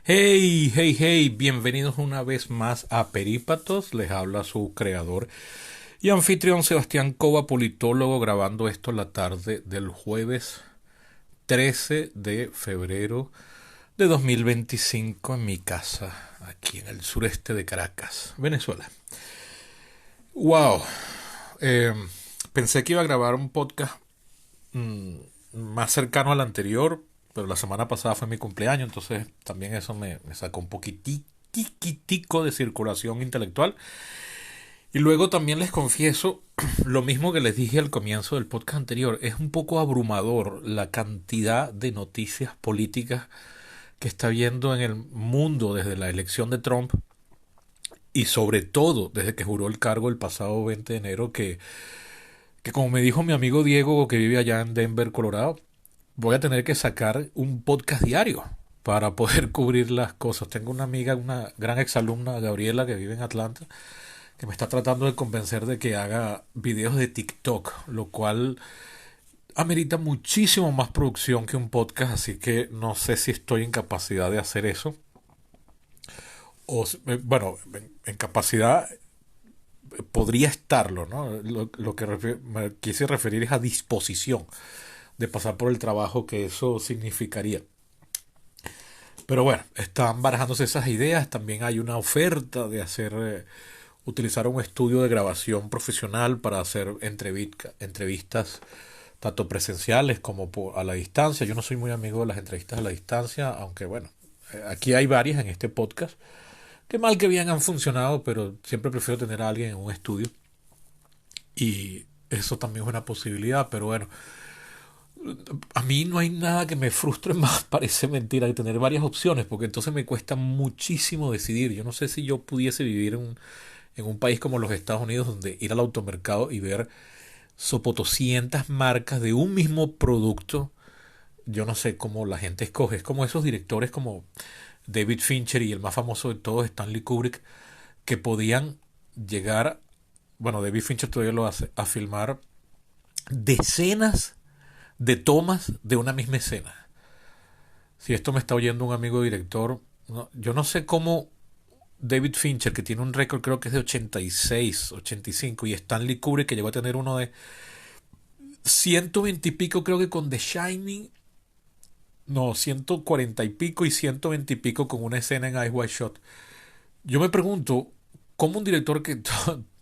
Hey, hey, hey, bienvenidos una vez más a Perípatos. Les habla su creador y anfitrión Sebastián Cova, politólogo, grabando esto la tarde del jueves 13 de febrero de 2025 en mi casa, aquí en el sureste de Caracas, Venezuela. Wow, eh, pensé que iba a grabar un podcast mm, más cercano al anterior, pero la semana pasada fue mi cumpleaños, entonces también eso me sacó un poquitico de circulación intelectual. Y luego también les confieso lo mismo que les dije al comienzo del podcast anterior, es un poco abrumador la cantidad de noticias políticas que está viendo en el mundo desde la elección de Trump y sobre todo desde que juró el cargo el pasado 20 de enero que como me dijo mi amigo Diego que vive allá en Denver, Colorado, voy a tener que sacar un podcast diario para poder cubrir las cosas. Tengo una amiga, una gran exalumna, Gabriela, que vive en Atlanta, que me está tratando de convencer de que haga videos de TikTok, lo cual amerita muchísimo más producción que un podcast, así que no sé si estoy en capacidad de hacer eso. Bueno, en capacidad podría estarlo, ¿no? Lo que me quise referir es a disposición de pasar por el trabajo que eso significaría. Pero bueno, están barajándose esas ideas. También hay una oferta de utilizar un estudio de grabación profesional para hacer entrevistas tanto presenciales como a la distancia. Yo no soy muy amigo de las entrevistas a la distancia, aunque bueno, aquí hay varias en este podcast que mal que bien han funcionado, pero siempre prefiero tener a alguien en un estudio y eso también es una posibilidad, pero bueno, a mí no hay nada que me frustre más, parece mentira, que tener varias opciones, porque entonces me cuesta muchísimo decidir. Yo no sé si yo pudiese vivir en un país como los Estados Unidos, donde ir al automercado y ver sopotoscientas marcas de un mismo producto. Yo no sé cómo la gente escoge. Es como esos directores como David Fincher y el más famoso de todos, Stanley Kubrick, que podían llegar, bueno, David Fincher todavía lo hace, a filmar decenas de tomas de una misma escena. Si esto me está oyendo un amigo director, no, yo no sé cómo David Fincher, que tiene un récord creo que es de 86, 85, y Stanley Kubrick, que llegó a tener uno de 120 y pico, creo que con The Shining, no, 140 y pico y 120 y pico con una escena en Ice White Shot. Yo me pregunto, ¿cómo un director que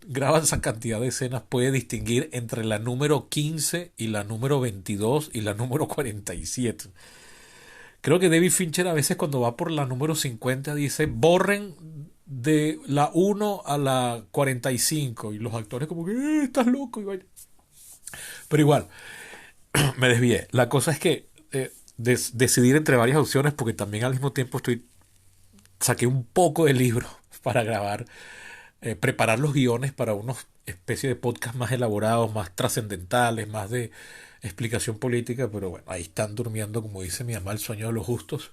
graba esa cantidad de escenas puede distinguir entre la número 15 y la número 22 y la número 47? Creo que David Fincher a veces cuando va por la número 50 dice, borren de la 1 a la 45 y los actores como que, estás loco. Pero igual, me desvié. La cosa es que decidir entre varias opciones porque también al mismo tiempo saqué un poco de libro para grabar, preparar los guiones para unos especies de podcast más elaborados, más trascendentales, más de explicación política, pero bueno, ahí están durmiendo, como dice mi mamá, el sueño de los justos,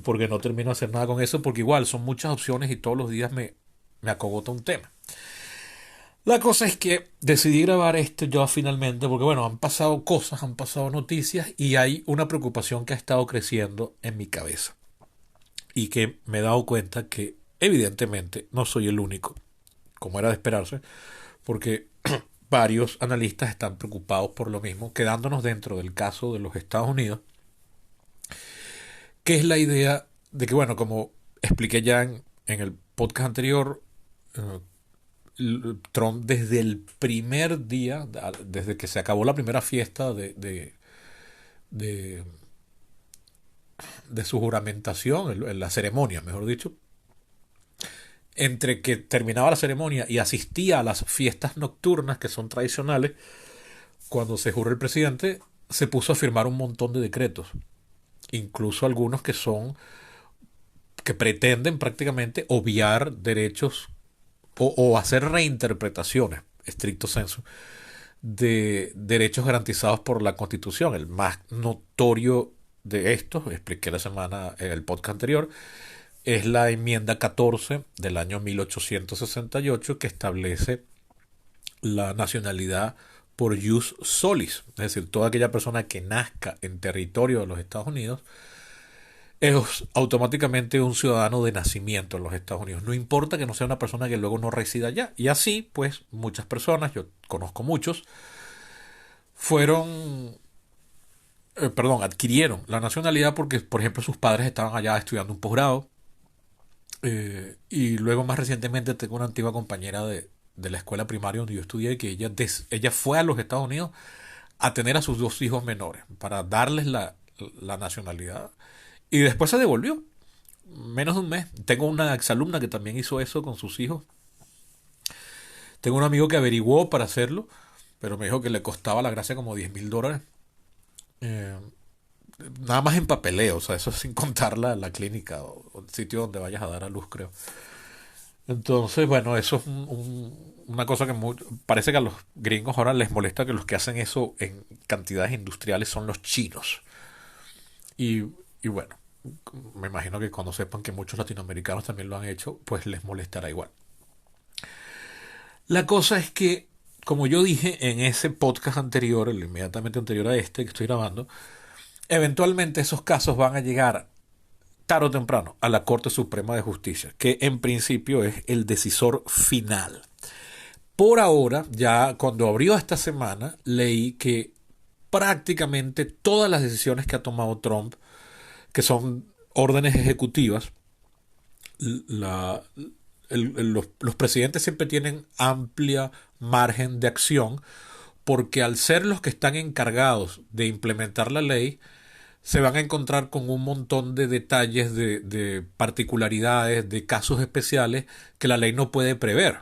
porque no termino de hacer nada con eso, porque igual son muchas opciones y todos los días me acogota un tema. La cosa es que decidí grabar esto yo finalmente, porque bueno, han pasado cosas, han pasado noticias y hay una preocupación que ha estado creciendo en mi cabeza y que me he dado cuenta que evidentemente no soy el único, como era de esperarse, porque varios analistas están preocupados por lo mismo, quedándonos dentro del caso de los Estados Unidos, que es la idea de que, bueno, como expliqué ya en el podcast anterior, eh, Trump desde el primer día, desde que se acabó la primera fiesta de, de su juramentación, la ceremonia, mejor dicho, entre que terminaba la ceremonia y asistía a las fiestas nocturnas que son tradicionales, cuando se jura el presidente, se puso a firmar un montón de decretos, incluso algunos que pretenden prácticamente obviar derechos o hacer reinterpretaciones, estricto sensu, de derechos garantizados por la Constitución. El más notorio de estos, expliqué la semana en el podcast anterior, es la enmienda 14 del año 1868 que establece la nacionalidad por jus solis, es decir, toda aquella persona que nazca en territorio de los Estados Unidos es automáticamente un ciudadano de nacimiento en los Estados Unidos. No importa que no sea una persona que luego no resida allá. Y así, pues, muchas personas, yo conozco muchos, fueron, adquirieron la nacionalidad porque, por ejemplo, sus padres estaban allá estudiando un posgrado. Y luego, más recientemente, tengo una antigua compañera de la escuela primaria donde yo estudié, que ella fue a los Estados Unidos a tener a sus dos hijos menores para darles la nacionalidad. Y después se devolvió. Menos de un mes. Tengo una exalumna que también hizo eso con sus hijos. Tengo un amigo que averiguó para hacerlo, pero me dijo que le costaba la gracia como $10,000. Eh, Nada más en papeleo, o sea, eso sin contar la clínica o el sitio donde vayas a dar a luz, creo. Entonces, bueno, eso es una cosa que parece que a los gringos ahora les molesta, que los que hacen eso en cantidades industriales son los chinos. Y, y bueno, me imagino que cuando sepan que muchos latinoamericanos también lo han hecho, pues les molestará igual. La cosa es que, como yo dije en ese podcast anterior, el inmediatamente anterior a este que estoy grabando, eventualmente esos casos van a llegar tarde o temprano a la Corte Suprema de Justicia, que en principio es el decisor final. Por ahora, ya cuando abrió esta semana, leí que prácticamente todas las decisiones que ha tomado Trump, que son órdenes ejecutivas, la, los presidentes siempre tienen amplia margen de acción, porque al ser los que están encargados de implementar la ley, se van a encontrar con un montón de detalles, de particularidades, de casos especiales que la ley no puede prever.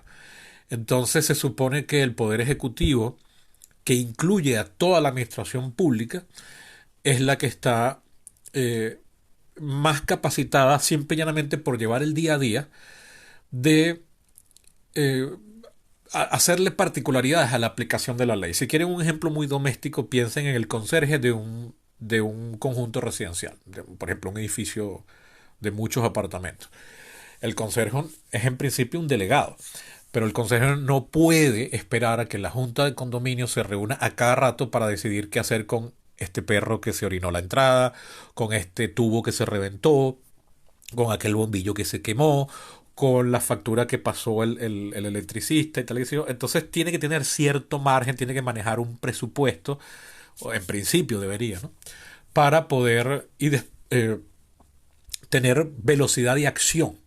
Entonces se supone que el Poder Ejecutivo, que incluye a toda la administración pública, es la que está más capacitada simple y llanamente por llevar el día a día de eh, hacerle particularidades a la aplicación de la ley. Si quieren un ejemplo muy doméstico, piensen en el conserje de un conjunto residencial, por ejemplo, un edificio de muchos apartamentos. El conserje es en principio un delegado, pero el conserje no puede esperar a que la junta de condominio se reúna a cada rato para decidir qué hacer con este perro que se orinó la entrada, con este tubo que se reventó, con aquel bombillo que se quemó, con la factura que pasó el electricista y tal. Entonces tiene que tener cierto margen, tiene que manejar un presupuesto, o en principio debería, ¿no? Para poder tener velocidad y acción.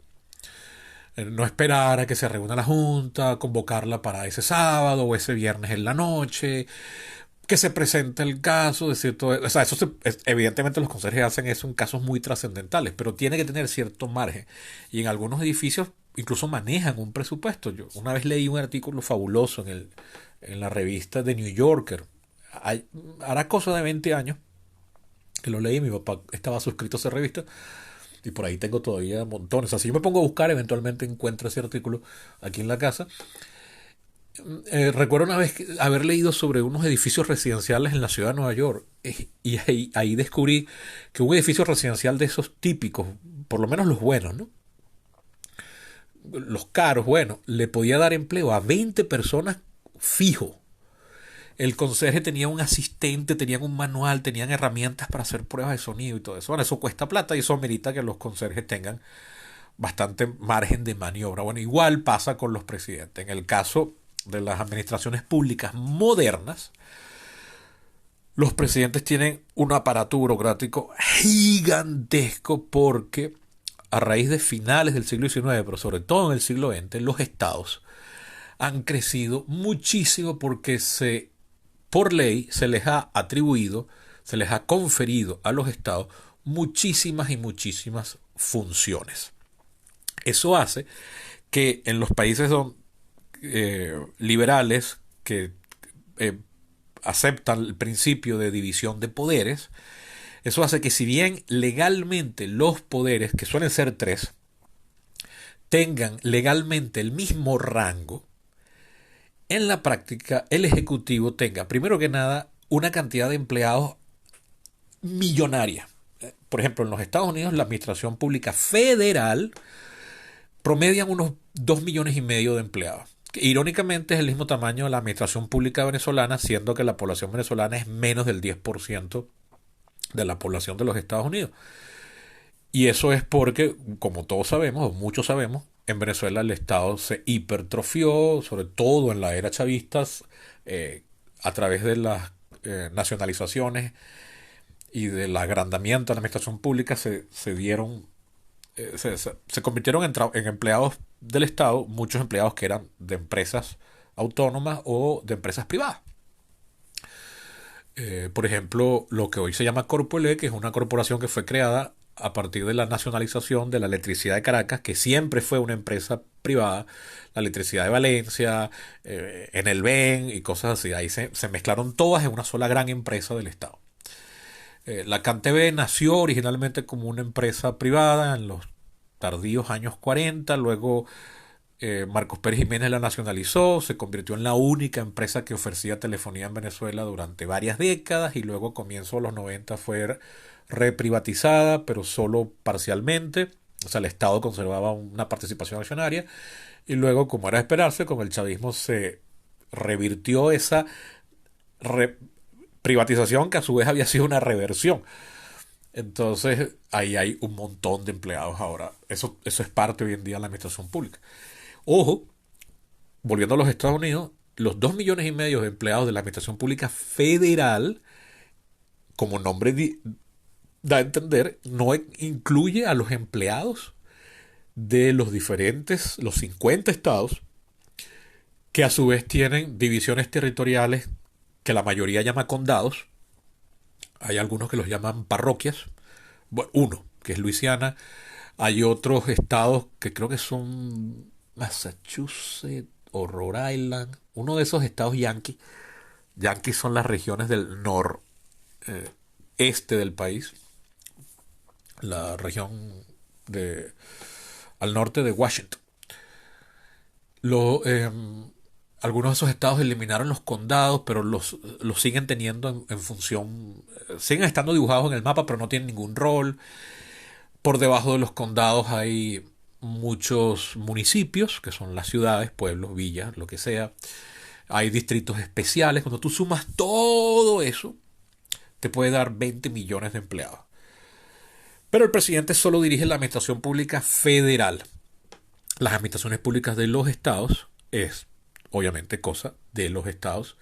No esperar a que se reúna la junta, convocarla para ese sábado o ese viernes en la noche, que se presente el caso, decir todo, o sea, evidentemente los conserjes hacen eso en casos muy trascendentales, pero tiene que tener cierto margen. Y en algunos edificios incluso manejan un presupuesto. Yo una vez leí un artículo fabuloso en la revista The New Yorker. Hará cosa de 20 años que lo leí, mi papá estaba suscrito a esa revista y por ahí tengo todavía montones. O sea, si yo me pongo a buscar, eventualmente encuentro ese artículo aquí en la casa. Recuerdo una vez haber leído sobre unos edificios residenciales en la ciudad de Nueva York y ahí descubrí que un edificio residencial de esos típicos, por lo menos los buenos, ¿no? Los caros, bueno, le podía dar empleo a 20 personas fijo. El conserje tenía un asistente, tenían un manual, tenían herramientas para hacer pruebas de sonido y todo eso. Bueno, eso cuesta plata y eso amerita que los conserjes tengan bastante margen de maniobra. Bueno, igual pasa con los presidentes. En el caso de las administraciones públicas modernas, los presidentes tienen un aparato burocrático gigantesco porque a raíz de finales del siglo XIX, pero sobre todo en el siglo XX, los estados han crecido muchísimo porque por ley se les ha atribuido, se les ha conferido a los estados muchísimas y muchísimas funciones. Eso hace que en los países liberales que eh, aceptan el principio de división de poderes, eso hace que si bien legalmente los poderes, que suelen ser tres, tengan legalmente el mismo rango, en la práctica el Ejecutivo tenga, primero que nada, una cantidad de empleados millonaria. Por ejemplo, en los Estados Unidos la administración pública federal promedian unos 2,5 millones de empleados. Que irónicamente es el mismo tamaño de la administración pública venezolana, siendo que la población venezolana es menos del 10% de la población de los Estados Unidos. Y eso es porque, como todos sabemos, o muchos sabemos, en Venezuela el Estado se hipertrofió, sobre todo en la era chavistas, a través de las nacionalizaciones y del agrandamiento de la administración pública se dieron, se convirtieron en empleados del Estado, muchos empleados que eran de empresas autónomas o de empresas privadas. Por ejemplo, lo que hoy se llama Corpoelec, que es una corporación que fue creada a partir de la nacionalización de la electricidad de Caracas, que siempre fue una empresa privada, la electricidad de Valencia, en el BEN y cosas así. Ahí se mezclaron todas en una sola gran empresa del Estado. La CanTV nació originalmente como una empresa privada en los tardíos años 40, luego Marcos Pérez Jiménez la nacionalizó, se convirtió en la única empresa que ofrecía telefonía en Venezuela durante varias décadas y luego a comienzos de los 90 fue reprivatizada, pero solo parcialmente. O sea, el Estado conservaba una participación accionaria y luego, como era de esperarse, con el chavismo se revirtió esa re privatización que a su vez había sido una reversión. Entonces, ahí hay un montón de empleados ahora. Eso es parte hoy en día de la administración pública. Ojo, volviendo a los Estados Unidos, los 2,5 millones de empleados de la Administración Pública Federal, como nombre da a entender, no incluye a los empleados de los diferentes, los 50 estados, que a su vez tienen divisiones territoriales que la mayoría llama condados. Hay algunos que los llaman parroquias. Bueno, uno, que es Luisiana. Hay otros estados que creo que son Massachusetts o Rhode Island, uno de esos estados yanquis. Yanquis son las regiones del noreste del país, la región de al norte de Washington. Lo, eh, Algunos de esos estados eliminaron los condados, pero los siguen teniendo en función, siguen estando dibujados en el mapa, pero no tienen ningún rol. Por debajo de los condados hay muchos municipios, que son las ciudades, pueblos, villas, lo que sea. Hay distritos especiales. Cuando tú sumas todo eso, te puede dar 20 millones de empleados. Pero el presidente solo dirige la administración pública federal. Las administraciones públicas de los estados es, obviamente, cosa de los estados.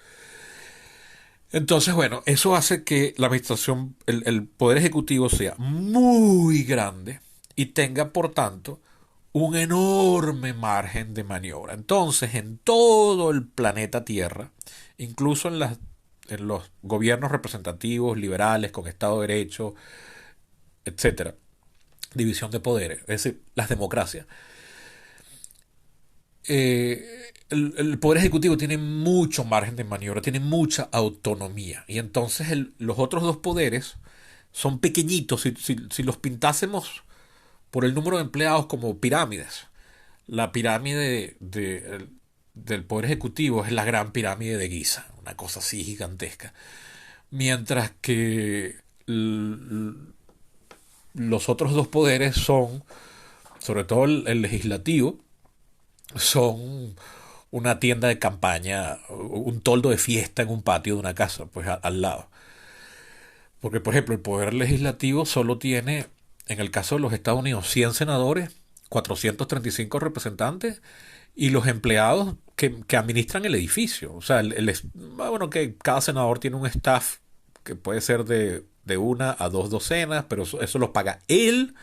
Entonces, bueno, eso hace que la administración, el poder ejecutivo sea muy grande y tenga, por tanto, un enorme margen de maniobra. Entonces, en todo el planeta Tierra, incluso en los gobiernos representativos, liberales, con Estado de Derecho, etcétera, división de poderes, es decir, las democracias, el poder ejecutivo tiene mucho margen de maniobra, tiene mucha autonomía. Y entonces los otros dos poderes son pequeñitos. Si los pintásemos por el número de empleados como pirámides, la pirámide del poder ejecutivo es la gran pirámide de Giza, una cosa así gigantesca. Mientras que los otros dos poderes son, sobre todo el legislativo, son una tienda de campaña, un toldo de fiesta en un patio de una casa, pues al lado. Porque, por ejemplo, el poder legislativo solo tiene, en el caso de los Estados Unidos, 100 senadores, 435 representantes y los empleados que administran el edificio. O sea, bueno, que cada senador tiene un staff que puede ser de una a dos docenas, pero eso lo paga él.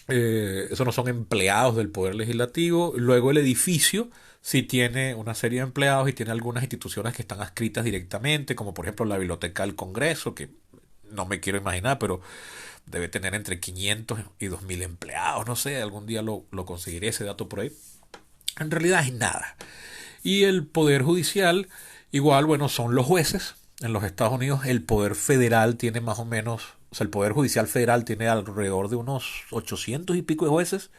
Eso no son empleados del Poder Legislativo. Luego el edificio sí tiene una serie de empleados y tiene algunas instituciones que están adscritas directamente, como por ejemplo la Biblioteca del Congreso, que no me quiero imaginar, pero debe tener entre 500 y 2,000 empleados. No sé, algún día lo conseguiré ese dato por ahí. En realidad es nada. Y el Poder Judicial, igual, bueno, son los jueces. En los Estados Unidos el Poder Federal tiene más o menos, o sea, el Poder Judicial Federal tiene alrededor de unos 800 y pico de jueces.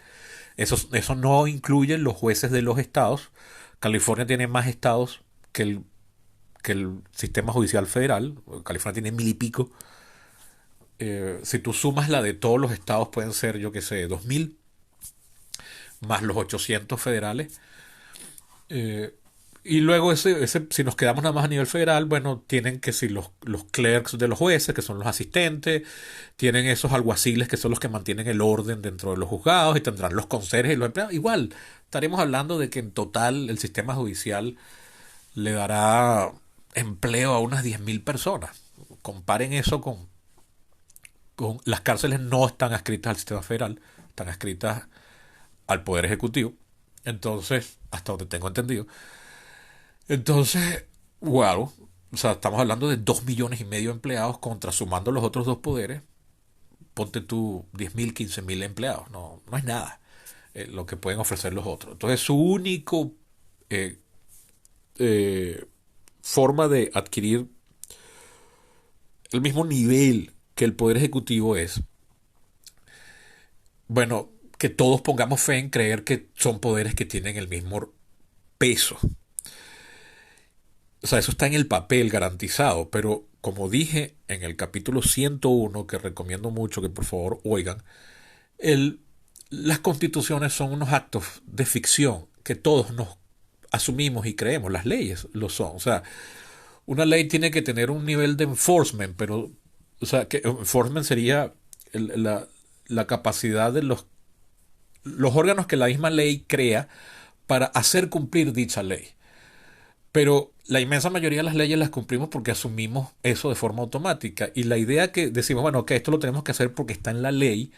Eso no incluye los jueces de los estados. California tiene más estados que el sistema judicial federal. California tiene 1,000 y pico. Si tú sumas la de todos los estados, pueden ser, yo qué sé, 2,000, más los 800 federales. Y luego si nos quedamos nada más a nivel federal, bueno, tienen que si los clerks de los jueces, que son los asistentes, tienen esos alguaciles que son los que mantienen el orden dentro de los juzgados y tendrán los conserjes y los empleados. Igual, estaremos hablando de que en total el sistema judicial le dará empleo a unas 10.000 personas. Comparen eso con las cárceles no están adscritas al sistema federal, están adscritas al Poder Ejecutivo. Entonces, hasta donde tengo entendido. Entonces, wow, o sea, estamos hablando de 2,5 millones de empleados contra sumando los otros dos poderes, ponte tú 10.000, 15.000 empleados, no, no es nada lo que pueden ofrecer los otros. Entonces, su único eh, eh, forma de adquirir el mismo nivel que el Poder Ejecutivo es, bueno, que todos pongamos fe en creer que son poderes que tienen el mismo peso. O sea, eso está en el papel garantizado, pero como dije en el capítulo 101, que recomiendo mucho que por favor oigan, el, las constituciones son unos actos de ficción que todos nos asumimos y creemos, las leyes lo son. O sea, una ley tiene que tener un nivel de enforcement, pero, o sea, que enforcement sería la capacidad de los órganos que la misma ley crea para hacer cumplir dicha ley. Pero la inmensa mayoría de las leyes las cumplimos porque asumimos eso de forma automática. Y la idea que decimos, bueno, que esto lo tenemos que hacer porque está en la ley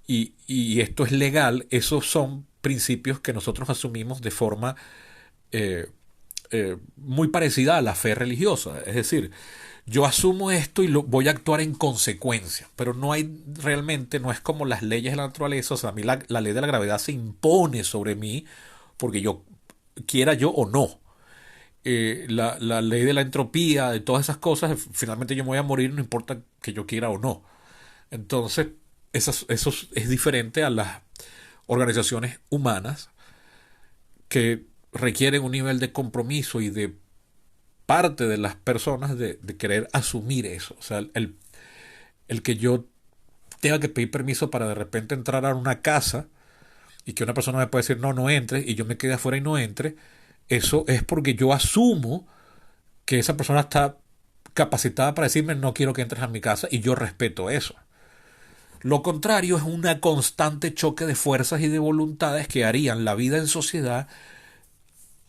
y esto es legal, esos son principios que nosotros asumimos de forma eh, muy parecida a la fe religiosa. Es decir, yo asumo esto y voy a actuar en consecuencia, pero no hay realmente, no es como las leyes de la naturaleza. O sea, a mí la ley de la gravedad se impone sobre mí porque yo quiera yo o no. La ley de la entropía, de todas esas cosas, finalmente yo me voy a morir, no importa que yo quiera o no. Entonces, eso es diferente a las organizaciones humanas que requieren un nivel de compromiso y de parte de las personas de querer asumir eso. O sea, el que yo tenga que pedir permiso para de repente entrar a una casa y que una persona me puede decir no, no entre y yo me quede afuera y no entre, eso es porque yo asumo que esa persona está capacitada para decirme no quiero que entres a mi casa y yo respeto eso. Lo contrario es un constante choque de fuerzas y de voluntades que harían la vida en sociedad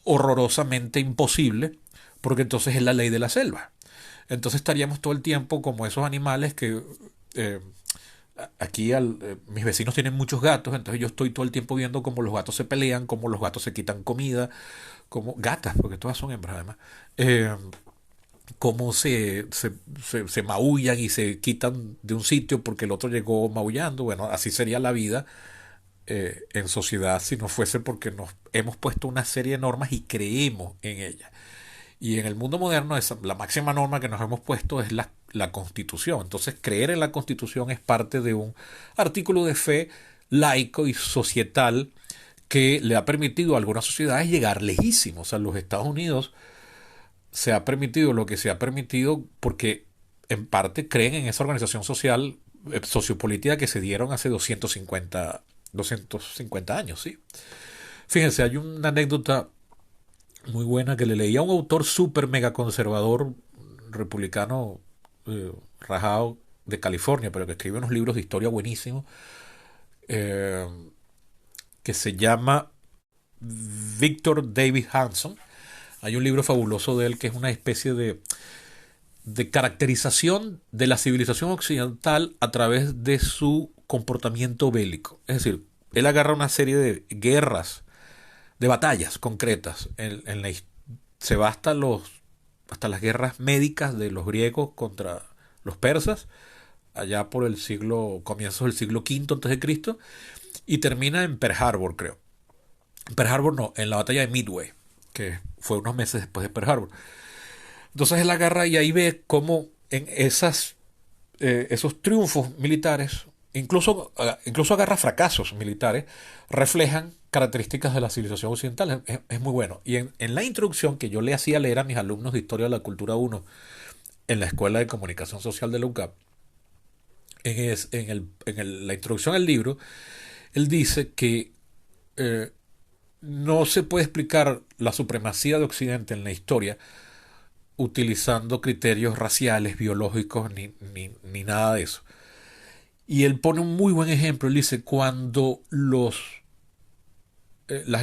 horrorosamente imposible, porque entonces es la ley de la selva. Entonces estaríamos todo el tiempo como esos animales que eh, aquí mis vecinos tienen muchos gatos, entonces yo estoy todo el tiempo viendo cómo los gatos se pelean, cómo los gatos se quitan comida, como gatas, porque todas son hembras además, eh, cómo se maullan y se quitan de un sitio porque el otro llegó maullando. Bueno, así sería la vida en sociedad si no fuese porque nos hemos puesto una serie de normas y creemos en ellas. Y en el mundo moderno la máxima norma que nos hemos puesto es la Constitución. Entonces creer en la Constitución es parte de un artículo de fe laico y societal que le ha permitido a algunas sociedades llegar lejísimos. O sea, los Estados Unidos se ha permitido lo que se ha permitido porque en parte creen en esa organización social, sociopolítica que se dieron hace 250 años, ¿sí? Fíjense, hay una anécdota muy buena que le leí a un autor súper mega conservador republicano rajado de California, pero que escribe unos libros de historia buenísimos, eh, que se llama Victor David Hanson. Hay un libro fabuloso de él que es una especie de caracterización de la civilización occidental a través de su comportamiento bélico. Es decir, él agarra una serie de guerras, de batallas concretas. Se va hasta las guerras médicas de los griegos contra los persas, allá por comienzos del siglo V antes de Cristo, y termina en Pearl Harbor, creo. Pearl Harbor no, en la batalla de Midway, que fue unos meses después de Pearl Harbor. Entonces él agarra y ahí ve cómo en esos triunfos militares, incluso agarra fracasos militares, reflejan características de la civilización occidental. Es muy bueno. Y en la introducción que yo le hacía leer a mis alumnos de Historia de la Cultura 1 en la Escuela de Comunicación Social de la UCAP, la introducción al libro, él dice que no se puede explicar la supremacía de Occidente en la historia utilizando criterios raciales, biológicos, ni nada de eso. Y él pone un muy buen ejemplo. Él dice, cuando las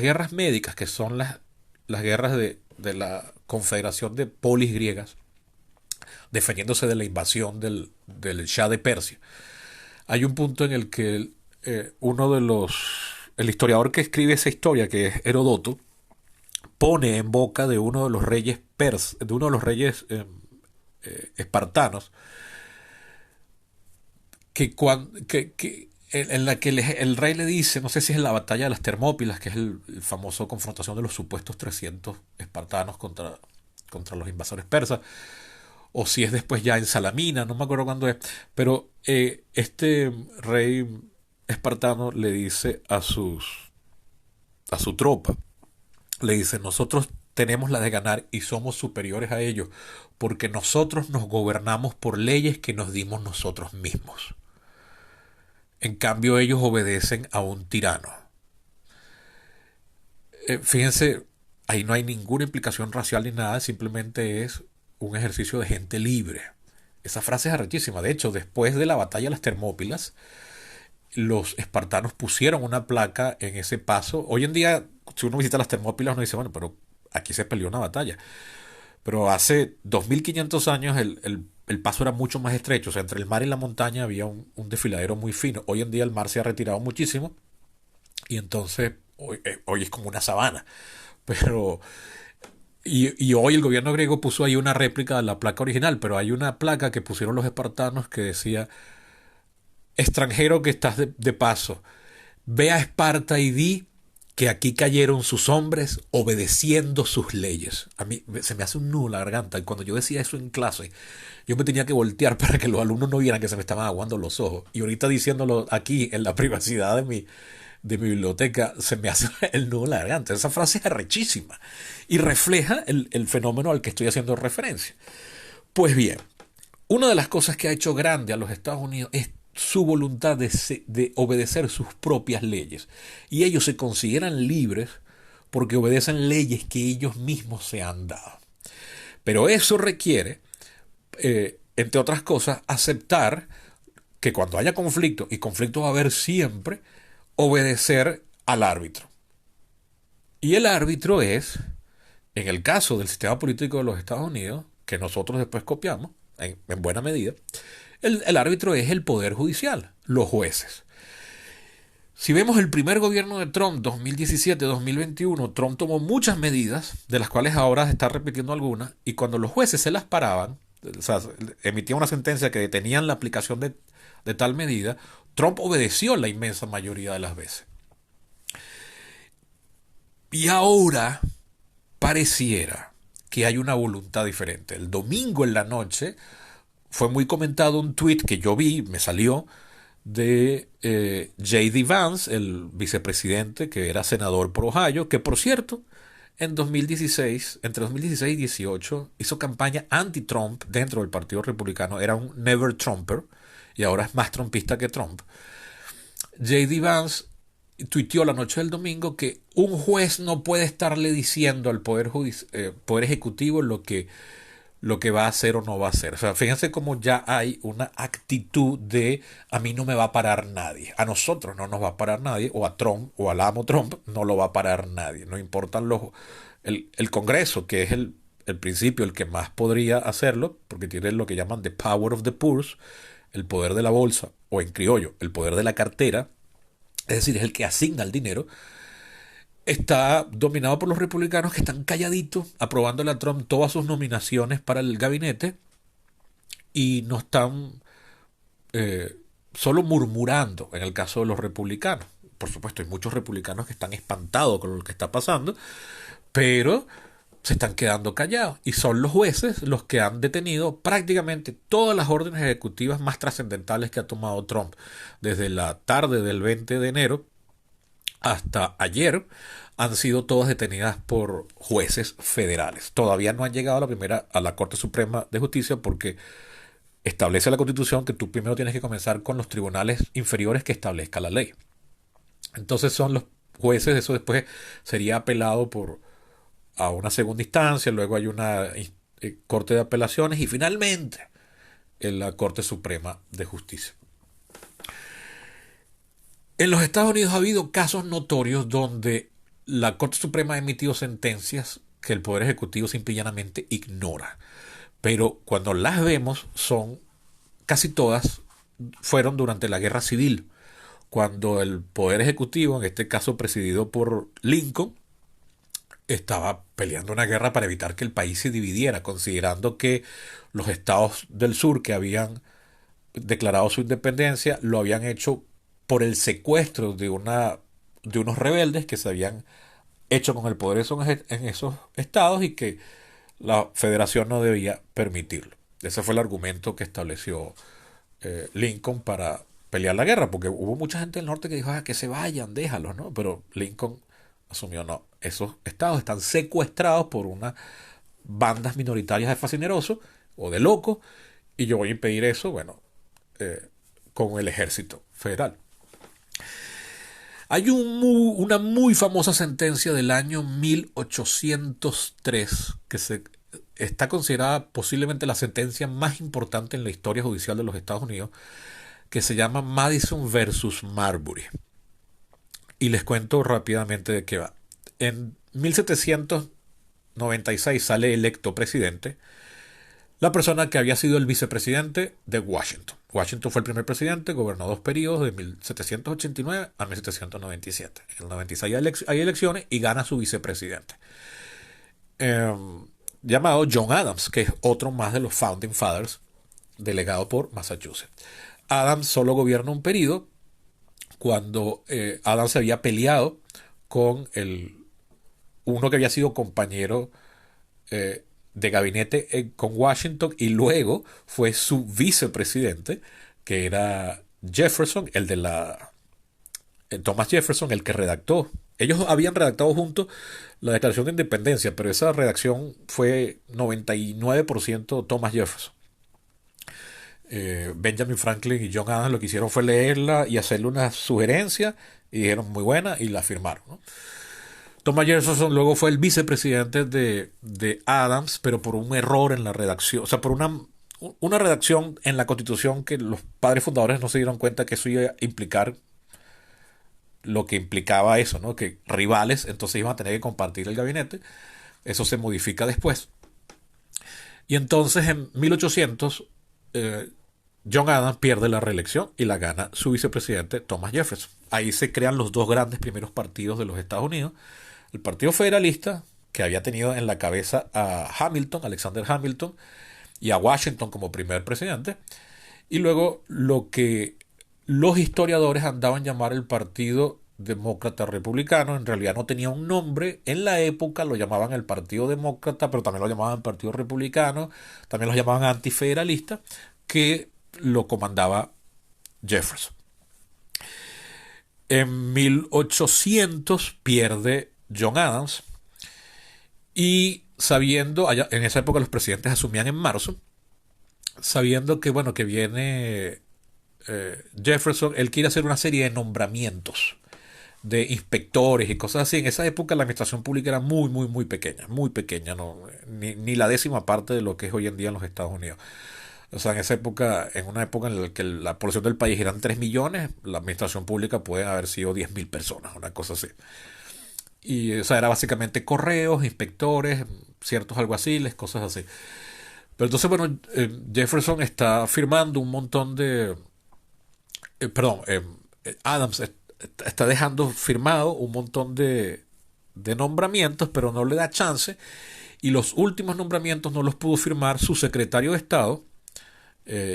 guerras médicas, que son las guerras de la Confederación de Polis griegas, defendiéndose de la invasión del Shah de Persia, hay un punto en el que uno de el historiador que escribe esa historia, que es Herodoto, pone en boca de uno de los reyes de uno de los reyes espartanos, en la que el rey le dice, no sé si es en la batalla de las Termópilas, que es el famoso confrontación de los supuestos 300 espartanos contra los invasores persas, o si es después ya en Salamina, no me acuerdo cuándo es, pero este rey espartano le dice a su tropa, le dice, nosotros tenemos la de ganar y somos superiores a ellos, porque nosotros nos gobernamos por leyes que nos dimos nosotros mismos. En cambio, ellos obedecen a un tirano. Fíjense, ahí no hay ninguna implicación racial ni nada, simplemente es un ejercicio de gente libre. Esa frase es arrechísima. De hecho, después de la batalla de las Termópilas, los espartanos pusieron una placa en ese paso. Hoy en día, si uno visita las Termópilas, uno dice, bueno, pero aquí se peleó una batalla. Pero hace 2500 años el paso era mucho más estrecho. O sea, entre el mar y la montaña había un desfiladero muy fino. Hoy en día el mar se ha retirado muchísimo y entonces hoy es como una sabana. Pero y hoy el gobierno griego puso ahí una réplica de la placa original, pero hay una placa que pusieron los espartanos que decía, extranjero que estás de paso, ve a Esparta y di que aquí cayeron sus hombres obedeciendo sus leyes. A mí se me hace un nudo en la garganta. Y cuando yo decía eso en clase, yo me tenía que voltear para que los alumnos no vieran que se me estaban aguando los ojos. Y ahorita diciéndolo aquí, en la privacidad de mi biblioteca, se me hace el nudo en la garganta. Esa frase es arrechísima y refleja el fenómeno al que estoy haciendo referencia. Pues bien, una de las cosas que ha hecho grande a los Estados Unidos es su voluntad de obedecer sus propias leyes. Y ellos se consideran libres porque obedecen leyes que ellos mismos se han dado. Pero eso requiere, entre otras cosas, aceptar que cuando haya conflicto, y conflicto va a haber siempre, obedecer al árbitro. Y el árbitro es, en el caso del sistema político de los Estados Unidos, que nosotros después copiamos, en buena medida, el árbitro es el poder judicial, los jueces. Si vemos el primer gobierno de Trump, 2017-2021, Trump tomó muchas medidas, de las cuales ahora se está repitiendo algunas, y cuando los jueces se las paraban, o sea, emitían una sentencia que detenían la aplicación de tal medida, Trump obedeció la inmensa mayoría de las veces. Y ahora pareciera que hay una voluntad diferente. El domingo en la noche fue muy comentado un tweet que yo vi, me salió, de J.D. Vance, el vicepresidente que era senador por Ohio, que por cierto, en 2016, entre 2016 y 2018, hizo campaña anti-Trump dentro del Partido Republicano, era un never Trumper y ahora es más trumpista que Trump. J.D. Vance tuiteó la noche del domingo que un juez no puede estarle diciendo al poder ejecutivo lo que va a hacer o no va a hacer. O sea, fíjense cómo ya hay una actitud de a mí no me va a parar nadie. A nosotros no nos va a parar nadie, o a Trump, o al amo Trump, no lo va a parar nadie. No importan el Congreso, que es el principio, el que más podría hacerlo, porque tiene lo que llaman the power of the purse, el poder de la bolsa, o en criollo, el poder de la cartera, es decir, es el que asigna el dinero, está dominado por los republicanos que están calladitos, aprobándole a Trump todas sus nominaciones para el gabinete y no están solo murmurando en el caso de los republicanos. Por supuesto, hay muchos republicanos que están espantados con lo que está pasando, pero se están quedando callados y son los jueces los que han detenido prácticamente todas las órdenes ejecutivas más trascendentales que ha tomado Trump desde la tarde del 20 de enero hasta ayer. Han sido todas detenidas por jueces federales. Todavía no han llegado a la Corte Suprema de Justicia porque establece la Constitución que tú primero tienes que comenzar con los tribunales inferiores que establezca la ley. Entonces son jueces. Eso después sería apelado a una segunda instancia, luego hay una corte de apelaciones y finalmente en la Corte Suprema de Justicia. En los Estados Unidos ha habido casos notorios donde la Corte Suprema ha emitido sentencias que el Poder Ejecutivo simple y llanamente ignora. Pero cuando las vemos, casi todas fueron durante la Guerra Civil, cuando el Poder Ejecutivo, en este caso presidido por Lincoln, estaba peleando una guerra para evitar que el país se dividiera, considerando que los estados del sur que habían declarado su independencia lo habían hecho por el secuestro de unos rebeldes que se habían hecho con el poder en esos estados y que la federación no debía permitirlo. Ese fue el argumento que estableció Lincoln para pelear la guerra, porque hubo mucha gente del norte que dijo, que se vayan, déjalos, ¿no? Pero Lincoln asumió, no, esos estados están secuestrados por unas bandas minoritarias de fascinerosos o de locos, y yo voy a impedir eso, bueno, con el ejército federal. Hay una muy famosa sentencia del año 1803 que está considerada posiblemente la sentencia más importante en la historia judicial de los Estados Unidos, que se llama Madison versus Marbury. Y les cuento rápidamente de qué va. En 1796 sale electo presidente la persona que había sido el vicepresidente de Washington. Washington fue el primer presidente, gobernó 2 periodos de 1789 a 1797. En el 96 hay elecciones y gana su vicepresidente, llamado John Adams, que es otro más de los Founding Fathers, delegado por Massachusetts. Adams solo gobierna un periodo cuando Adams se había peleado con uno que había sido compañero de gabinete con Washington y luego fue su vicepresidente, que era Jefferson, Thomas Jefferson, el que redactó. Ellos habían redactado juntos la Declaración de Independencia, pero esa redacción fue 99% Thomas Jefferson. Benjamin Franklin y John Adams lo que hicieron fue leerla y hacerle una sugerencia y dijeron muy buena y la firmaron, ¿no? Thomas Jefferson luego fue el vicepresidente de Adams, pero por un error en la redacción, o sea, por una redacción en la Constitución que los padres fundadores no se dieron cuenta que eso iba a implicar lo que implicaba eso, ¿no? Que rivales entonces iban a tener que compartir el gabinete. Eso se modifica después. Y entonces en 1800 John Adams pierde la reelección y la gana su vicepresidente Thomas Jefferson. Ahí se crean los dos grandes primeros partidos de los Estados Unidos. El Partido Federalista, que había tenido en la cabeza a Hamilton, Alexander Hamilton, y a Washington como primer presidente. Y luego lo que los historiadores andaban llamar el Partido Demócrata Republicano. En realidad no tenía un nombre. En la época lo llamaban el Partido Demócrata, pero también lo llamaban Partido Republicano, también lo llamaban antifederalista, que lo comandaba Jefferson. En 1800 pierde John Adams y sabiendo, en esa época los presidentes asumían en marzo, sabiendo que bueno, que viene Jefferson, él quiere hacer una serie de nombramientos de inspectores y cosas así. En esa época la administración pública era muy, muy, muy pequeña, no, ni la 10ª parte de lo que es hoy en día en los Estados Unidos. O sea, en una época en la que la población del país eran 3 millones, la administración pública puede haber sido 10.000 personas, una cosa así. Y o sea, era básicamente correos, inspectores, ciertos alguaciles, cosas así. Pero entonces, bueno, Jefferson está firmando un montón de... Adams está dejando firmado un montón de nombramientos, pero no le da chance. Y los últimos nombramientos no los pudo firmar su secretario de Estado,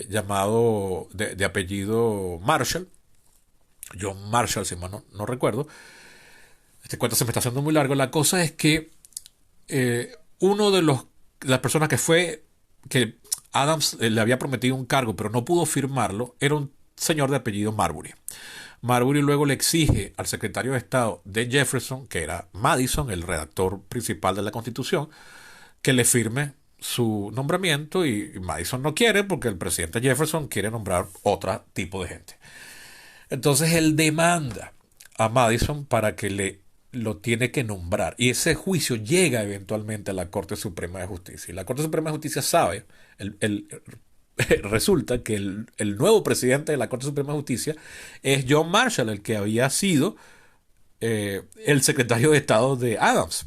llamado de apellido Marshall, John Marshall, si mal no recuerdo. Este cuento se me está haciendo muy largo. La cosa es que uno de las personas que Adams le había prometido un cargo, pero no pudo firmarlo, era un señor de apellido Marbury. Marbury luego le exige al secretario de Estado de Jefferson, que era Madison, el redactor principal de la Constitución, que le firme su nombramiento, y Madison no quiere porque el presidente Jefferson quiere nombrar otro tipo de gente. Entonces él demanda a Madison para que lo tiene que nombrar. Y ese juicio llega eventualmente a la Corte Suprema de Justicia. Y la Corte Suprema de Justicia sabe, resulta que el nuevo presidente de la Corte Suprema de Justicia es John Marshall, el que había sido el secretario de Estado de Adams.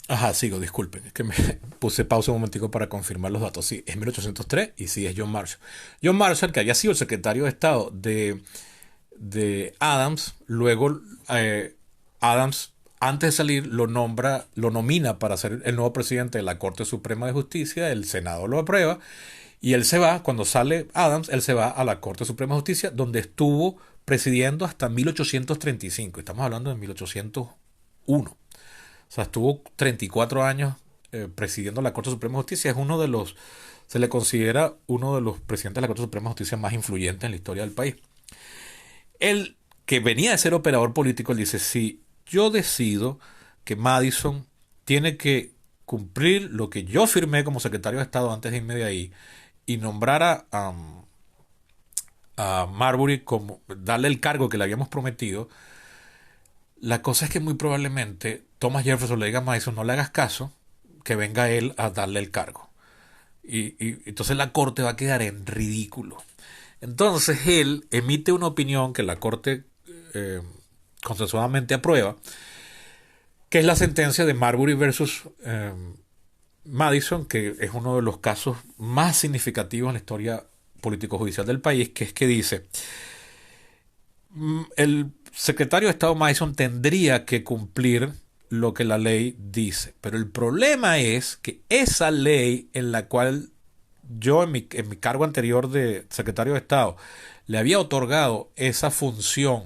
Ajá, sigo, disculpen, es que me puse pausa un momentico para confirmar los datos. Sí, es 1803 y sí, es John Marshall. John Marshall, que había sido el secretario de Estado de Adams, luego Adams, antes de salir, lo nomina para ser el nuevo presidente de la Corte Suprema de Justicia, el Senado lo aprueba, y él se va, cuando sale Adams, él se va a la Corte Suprema de Justicia, donde estuvo presidiendo hasta 1835, estamos hablando de 1801. O sea, estuvo 34 años presidiendo la Corte Suprema de Justicia. Se le considera uno de los presidentes de la Corte Suprema de Justicia más influyentes en la historia del país. Él, que venía de ser operador político, él dice, si yo decido que Madison tiene que cumplir lo que yo firmé como secretario de Estado antes de irme de ahí y nombrar a Marbury, como darle el cargo que le habíamos prometido, la cosa es que muy probablemente Thomas Jefferson le diga a Madison, no le hagas caso, que venga él a darle el cargo. Y entonces la corte va a quedar en ridículo. Entonces él emite una opinión que la corte consensuadamente aprueba, que es la sentencia de Marbury versus Madison, que es uno de los casos más significativos en la historia político-judicial del país, que es que dice, el secretario de Estado Madison tendría que cumplir lo que la ley dice, pero el problema es que esa ley en la cual yo en mi cargo anterior de secretario de Estado le había otorgado esa función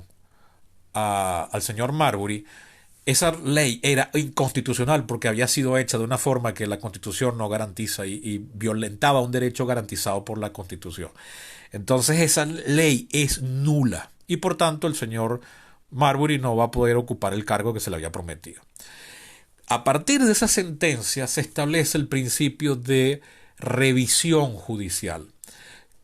al señor Marbury, esa ley era inconstitucional porque había sido hecha de una forma que la Constitución no garantiza y violentaba un derecho garantizado por la Constitución. Entonces esa ley es nula y por tanto el señor Marbury no va a poder ocupar el cargo que se le había prometido. A partir de esa sentencia se establece el principio de revisión judicial,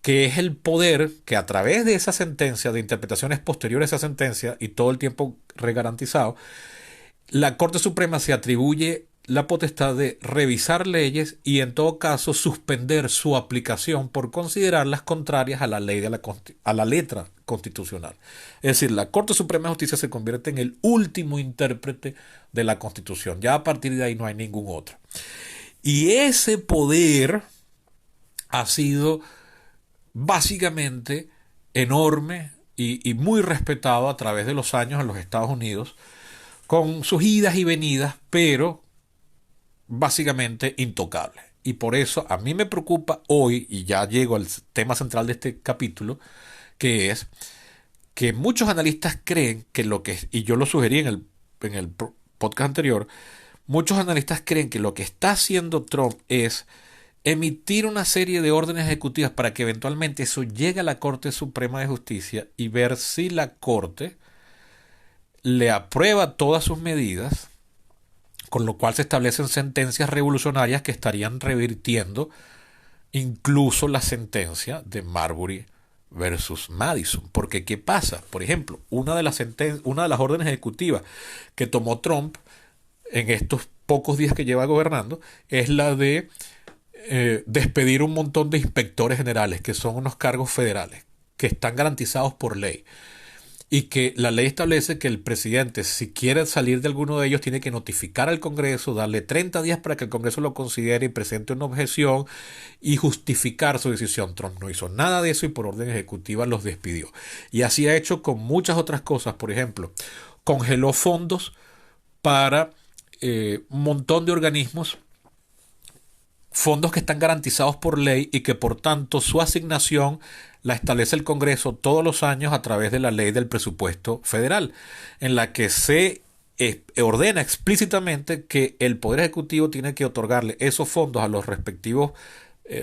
que es el poder que a través de esa sentencia, de interpretaciones posteriores a esa sentencia y todo el tiempo regarantizado, la Corte Suprema se atribuye la potestad de revisar leyes y en todo caso suspender su aplicación por considerarlas contrarias a la ley a la letra constitucional. Es decir, la Corte Suprema de Justicia se convierte en el último intérprete de la Constitución. Ya a partir de ahí no hay ningún otro. Y ese poder ha sido básicamente enorme y muy respetado a través de los años en los Estados Unidos, con sus idas y venidas, pero básicamente intocable. Y por eso a mí me preocupa hoy, y ya llego al tema central de este capítulo, que es que muchos analistas creen que y yo lo sugerí en el podcast anterior, muchos analistas creen que lo que está haciendo Trump es emitir una serie de órdenes ejecutivas para que eventualmente eso llegue a la Corte Suprema de Justicia y ver si la Corte le aprueba todas sus medidas, con lo cual se establecen sentencias revolucionarias que estarían revirtiendo incluso la sentencia de Marbury versus Madison. Porque ¿qué pasa? Por ejemplo, una de las órdenes ejecutivas que tomó Trump en estos pocos días que lleva gobernando es la de despedir un montón de inspectores generales, que son unos cargos federales, que están garantizados por ley. Y que la ley establece que el presidente, si quiere salir de alguno de ellos, tiene que notificar al Congreso, darle 30 días para que el Congreso lo considere y presente una objeción y justificar su decisión. Trump no hizo nada de eso y por orden ejecutiva los despidió. Y así ha hecho con muchas otras cosas. Por ejemplo, congeló fondos para un montón de organismos, fondos que están garantizados por ley y que por tanto su asignación la establece el Congreso todos los años a través de la ley del presupuesto federal, en la que se ordena explícitamente que el Poder Ejecutivo tiene que otorgarle esos fondos a los respectivos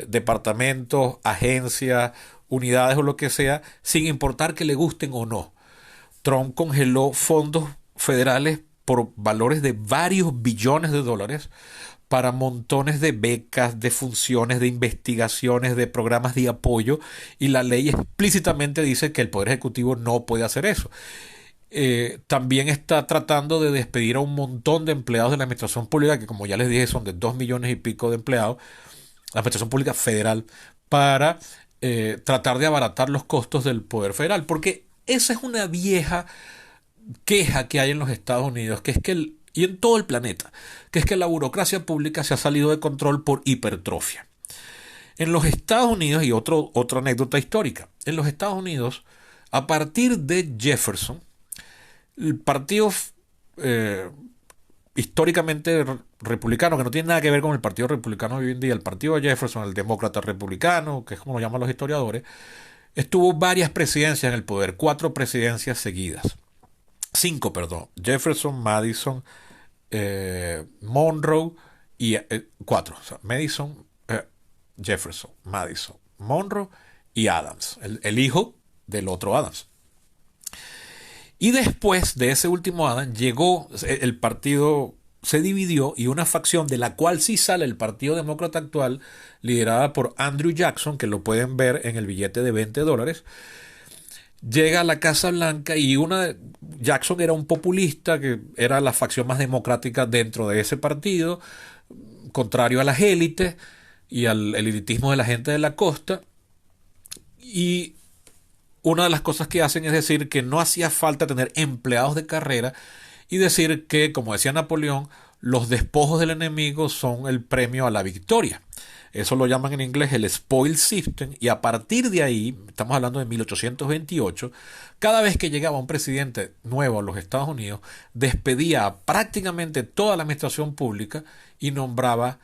departamentos, agencias, unidades o lo que sea, sin importar que le gusten o no. Trump congeló fondos federales por valores de varios billones de dólares para montones de becas, de funciones, de investigaciones, de programas de apoyo, y la ley explícitamente dice que el Poder Ejecutivo no puede hacer eso. También está tratando de despedir a un montón de empleados de la administración pública, que como ya les dije son de 2 millones y pico de empleados, la administración pública federal, para tratar de abaratar los costos del poder federal, porque esa es una vieja queja que hay en los Estados Unidos, que es que y en todo el planeta, que es que la burocracia pública se ha salido de control por hipertrofia. En los Estados Unidos, y otra anécdota histórica, en los Estados Unidos, a partir de Jefferson, el partido históricamente republicano, que no tiene nada que ver con el partido republicano de hoy en día, el partido de Jefferson, el demócrata republicano, que es como lo llaman los historiadores, estuvo varias presidencias en el poder, 4 presidencias seguidas. 5, perdón. Jefferson, Madison, Monroe y 4. O sea, Madison, Jefferson, Madison, Monroe y Adams, el hijo del otro Adams. Y después de ese último Adams llegó, el partido se dividió y una facción de la cual sí sale el Partido Demócrata actual, liderada por Andrew Jackson, que lo pueden ver en el billete de $20, llega a la Casa Blanca y Jackson era un populista, que era la facción más democrática dentro de ese partido, contrario a las élites y al elitismo de la gente de la costa. Y una de las cosas que hacen es decir que no hacía falta tener empleados de carrera y decir que, como decía Napoleón, los despojos del enemigo son el premio a la victoria. Eso lo llaman en inglés el spoil system, y a partir de ahí, estamos hablando de 1828, cada vez que llegaba un presidente nuevo a los Estados Unidos, despedía a prácticamente toda la administración pública y nombraba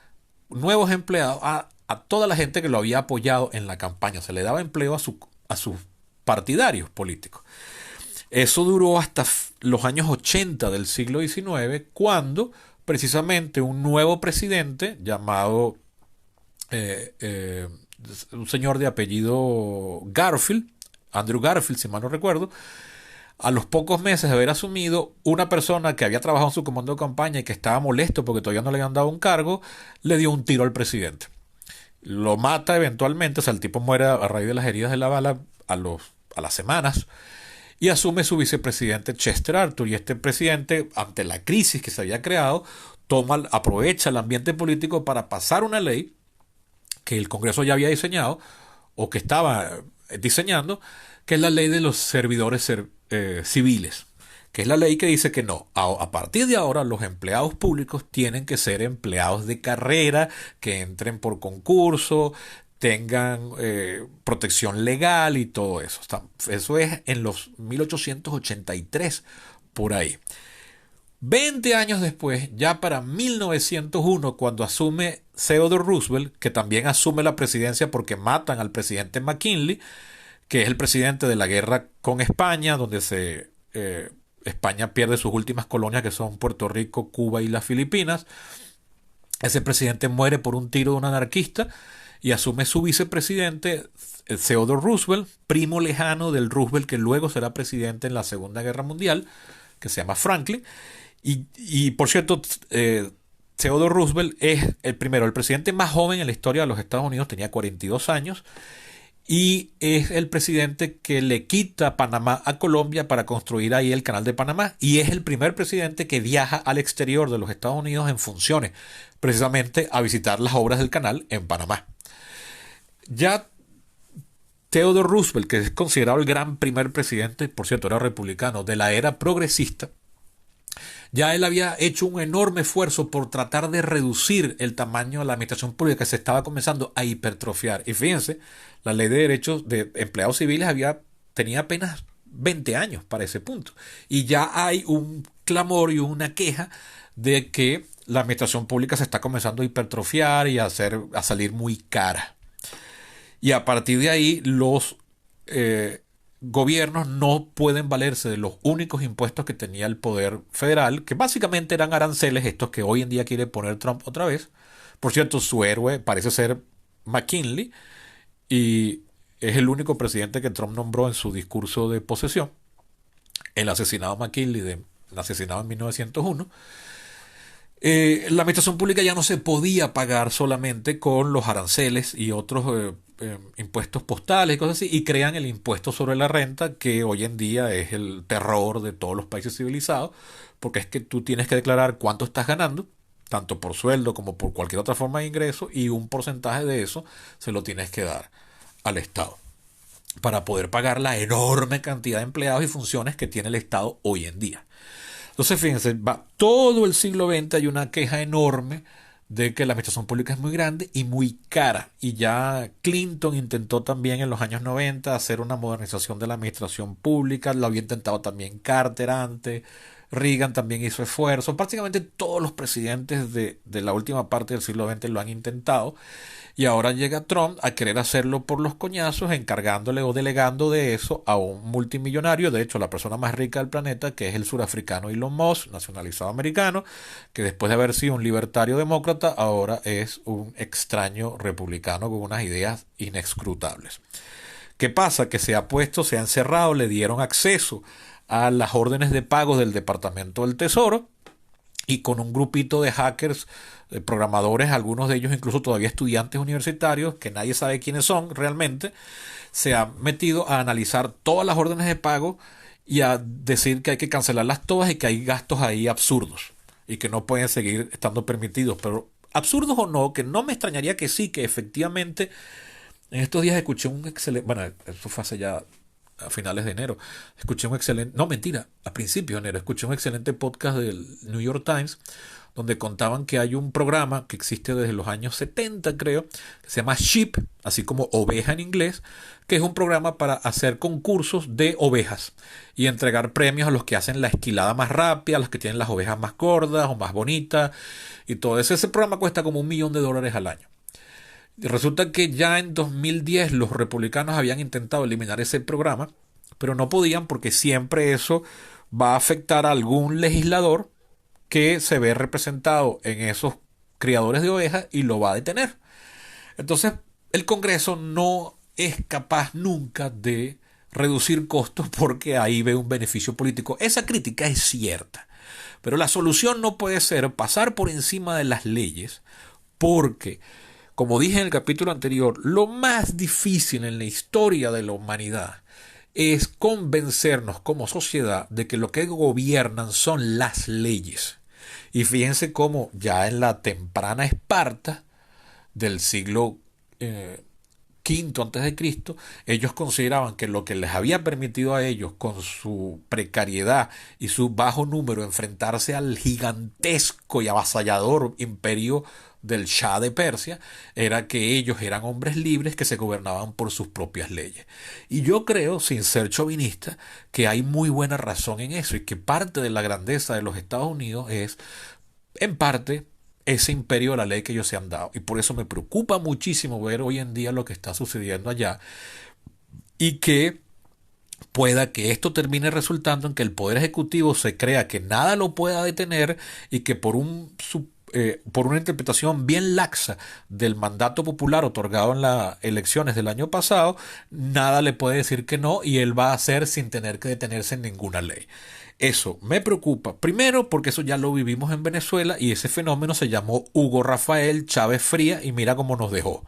nuevos empleados a toda la gente que lo había apoyado en la campaña. Se le daba empleo a sus partidarios políticos. Eso duró hasta los años 80 del siglo XIX, cuando precisamente un nuevo presidente llamado un señor de apellido Garfield, Andrew Garfield, si mal no recuerdo, a los pocos meses de haber asumido, una persona que había trabajado en su comando de campaña y que estaba molesto porque todavía no le habían dado un cargo, le dio un tiro al presidente. Lo mata eventualmente, o sea, el tipo muere a raíz de las heridas de la bala a las semanas, y asume su vicepresidente Chester Arthur. Y este presidente, ante la crisis que se había creado, aprovecha el ambiente político para pasar una ley que el Congreso ya había diseñado, o que estaba diseñando, que es la ley de los servidores civiles, que es la ley que dice que no, a partir de ahora los empleados públicos tienen que ser empleados de carrera, que entren por concurso, tengan protección legal y todo eso. Eso es en los 1883, por ahí. 20 años después, ya para 1901, cuando asume Theodore Roosevelt, que también asume la presidencia porque matan al presidente McKinley, que es el presidente de la guerra con España, donde España pierde sus últimas colonias, que son Puerto Rico, Cuba y las Filipinas. Ese presidente muere por un tiro de un anarquista y asume su vicepresidente, Theodore Roosevelt, primo lejano del Roosevelt que luego será presidente en la Segunda Guerra Mundial, que se llama Franklin. Y por cierto, Theodore Roosevelt es el presidente más joven en la historia de los Estados Unidos, tenía 42 años, y es el presidente que le quita Panamá a Colombia para construir ahí el canal de Panamá, y es el primer presidente que viaja al exterior de los Estados Unidos en funciones, precisamente a visitar las obras del canal en Panamá. Ya Theodore Roosevelt, que es considerado el gran primer presidente, por cierto era republicano, de la era progresista, ya él había hecho un enorme esfuerzo por tratar de reducir el tamaño de la administración pública, que se estaba comenzando a hipertrofiar. Y fíjense, la ley de derechos de empleados civiles tenía apenas 20 años para ese punto. Y ya hay un clamor y una queja de que la administración pública se está comenzando a hipertrofiar y a salir muy cara. Y a partir de ahí los gobiernos no pueden valerse de los únicos impuestos que tenía el poder federal, que básicamente eran aranceles, estos que hoy en día quiere poner Trump otra vez. Por cierto, su héroe parece ser McKinley, y es el único presidente que Trump nombró en su discurso de posesión, el asesinado McKinley, asesinado en 1901. La administración pública ya no se podía pagar solamente con los aranceles y otros impuestos postales y cosas así, y crean el impuesto sobre la renta, que hoy en día es el terror de todos los países civilizados, porque es que tú tienes que declarar cuánto estás ganando, tanto por sueldo como por cualquier otra forma de ingreso, y un porcentaje de eso se lo tienes que dar al Estado para poder pagar la enorme cantidad de empleados y funciones que tiene el Estado hoy en día. Entonces, fíjense, va todo el siglo XX hay una queja enorme de que la administración pública es muy grande y muy cara. Y ya Clinton intentó también en los años 90 hacer una modernización de la administración pública, lo había intentado también Carter antes, Reagan también hizo esfuerzos, prácticamente todos los presidentes de la última parte del siglo XX lo han intentado. Y ahora llega Trump a querer hacerlo por los coñazos, encargándole o delegando de eso a un multimillonario, de hecho la persona más rica del planeta, que es el surafricano Elon Musk, nacionalizado americano, que después de haber sido un libertario demócrata, ahora es un extraño republicano con unas ideas inescrutables. ¿Qué pasa? Que se ha puesto, se ha encerrado, le dieron acceso a las órdenes de pago del Departamento del Tesoro, y con un grupito de hackers, programadores, algunos de ellos incluso todavía estudiantes universitarios, que nadie sabe quiénes son realmente, se ha metido a analizar todas las órdenes de pago y a decir que hay que cancelarlas todas y que hay gastos ahí absurdos y que no pueden seguir estando permitidos. Pero absurdos o no, que no me extrañaría que sí, que efectivamente en estos días escuché un excelente, bueno, eso fue hace ya a finales de enero, escuché un excelente, no mentira, a principios de enero, escuché un excelente podcast del New York Times donde contaban que hay un programa que existe desde los años 70, creo, que se llama Sheep, así como oveja en inglés, que es un programa para hacer concursos de ovejas y entregar premios a los que hacen la esquilada más rápida, a los que tienen las ovejas más gordas o más bonitas y todo eso. Ese programa cuesta como $1 millón al año. Y resulta que ya en 2010 los republicanos habían intentado eliminar ese programa, pero no podían porque siempre eso va a afectar a algún legislador que se ve representado en esos criadores de ovejas y lo va a detener. Entonces, el Congreso no es capaz nunca de reducir costos porque ahí ve un beneficio político. Esa crítica es cierta, pero la solución no puede ser pasar por encima de las leyes porque, como dije en el capítulo anterior, lo más difícil en la historia de la humanidad es convencernos como sociedad de que lo que gobiernan son las leyes. Y fíjense cómo ya en la temprana Esparta del siglo quinto antes de Cristo, ellos consideraban que lo que les había permitido a ellos con su precariedad y su bajo número enfrentarse al gigantesco y avasallador imperio del Shah de Persia era que ellos eran hombres libres que se gobernaban por sus propias leyes. Y yo creo, sin ser chauvinista, que hay muy buena razón en eso y que parte de la grandeza de los Estados Unidos es, en parte, ese imperio de la ley que ellos se han dado. Y por eso me preocupa muchísimo ver hoy en día lo que está sucediendo allá y que pueda que esto termine resultando en que el Poder Ejecutivo se crea que nada lo pueda detener y que por una interpretación bien laxa del mandato popular otorgado en las elecciones del año pasado, nada le puede decir que no y él va a hacer sin tener que detenerse en ninguna ley. Eso me preocupa, primero porque eso ya lo vivimos en Venezuela y ese fenómeno se llamó Hugo Rafael Chávez Fría y mira cómo nos dejó.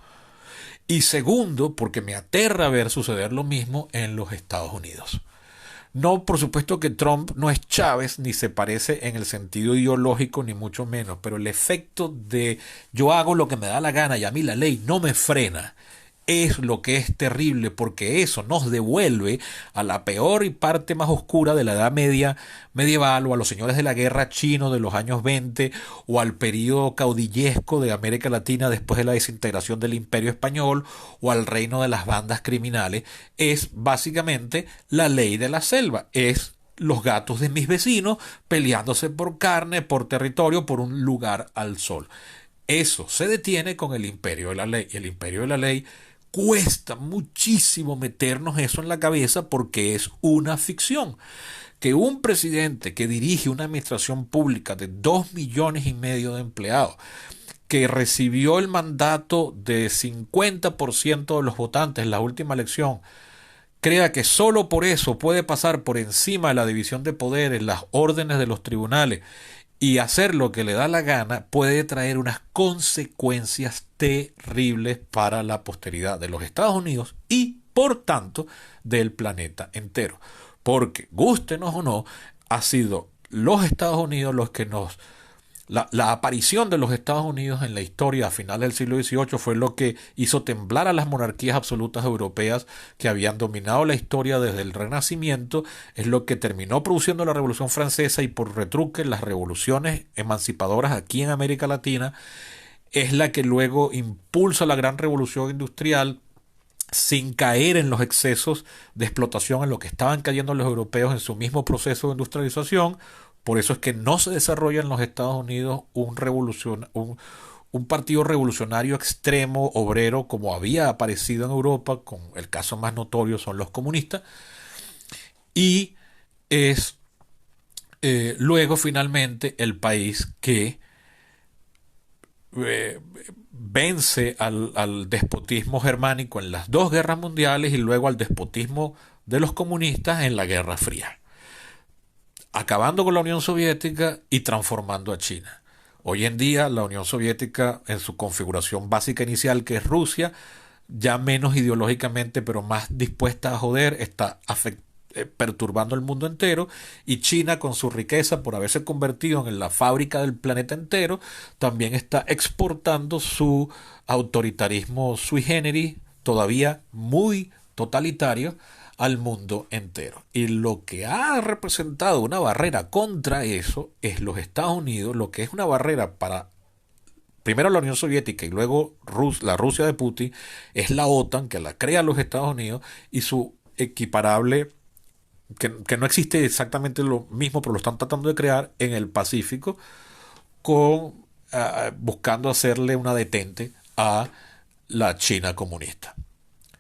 Y segundo, porque me aterra ver suceder lo mismo en los Estados Unidos. No, por supuesto que Trump no es Chávez, ni se parece en el sentido ideológico, ni mucho menos, pero el efecto de yo hago lo que me da la gana y a mí la ley no me frena, es lo que es terrible porque eso nos devuelve a la peor y parte más oscura de la Edad Media medieval o a los señores de la guerra chino de los años 20 o al periodo caudillesco de América Latina después de la desintegración del Imperio Español o al reino de las bandas criminales. Es básicamente la ley de la selva, es los gatos de mis vecinos peleándose por carne, por territorio, por un lugar al sol. Eso se detiene con el imperio de la ley. Y el imperio de la ley cuesta muchísimo meternos eso en la cabeza porque es una ficción. Que un presidente que dirige una administración pública de 2,5 millones de empleados, que recibió el mandato de 50% de los votantes en la última elección, crea que solo por eso puede pasar por encima de la división de poderes, las órdenes de los tribunales y hacer lo que le da la gana puede traer unas consecuencias terribles para la posteridad de los Estados Unidos y, por tanto, del planeta entero. Porque, gústenos o no, ha sido los Estados Unidos los que la aparición de los Estados Unidos en la historia a finales del siglo XVIII fue lo que hizo temblar a las monarquías absolutas europeas que habían dominado la historia desde el Renacimiento, es lo que terminó produciendo la Revolución Francesa y por retruque las revoluciones emancipadoras aquí en América Latina, es la que luego impulsa la gran revolución industrial sin caer en los excesos de explotación en lo que estaban cayendo los europeos en su mismo proceso de industrialización. Por eso es que no se desarrolla en los Estados Unidos un partido revolucionario extremo, obrero, como había aparecido en Europa, con el caso más notorio son los comunistas, y es luego finalmente el país que eh, vence al despotismo germánico en las dos guerras mundiales y luego al despotismo de los comunistas en la Guerra Fría, acabando con la Unión Soviética y transformando a China. Hoy en día la Unión Soviética en su configuración básica inicial, que es Rusia, ya menos ideológicamente pero más dispuesta a joder, está perturbando el mundo entero, y China con su riqueza por haberse convertido en la fábrica del planeta entero también está exportando su autoritarismo sui generis, todavía muy totalitario, al mundo entero. Y lo que ha representado una barrera contra eso es los Estados Unidos, lo que es una barrera para primero la Unión Soviética y luego la Rusia de Putin, es la OTAN, que la crea los Estados Unidos, y su equiparable, que no existe exactamente lo mismo, pero lo están tratando de crear en el Pacífico, buscando hacerle una detente a la China comunista,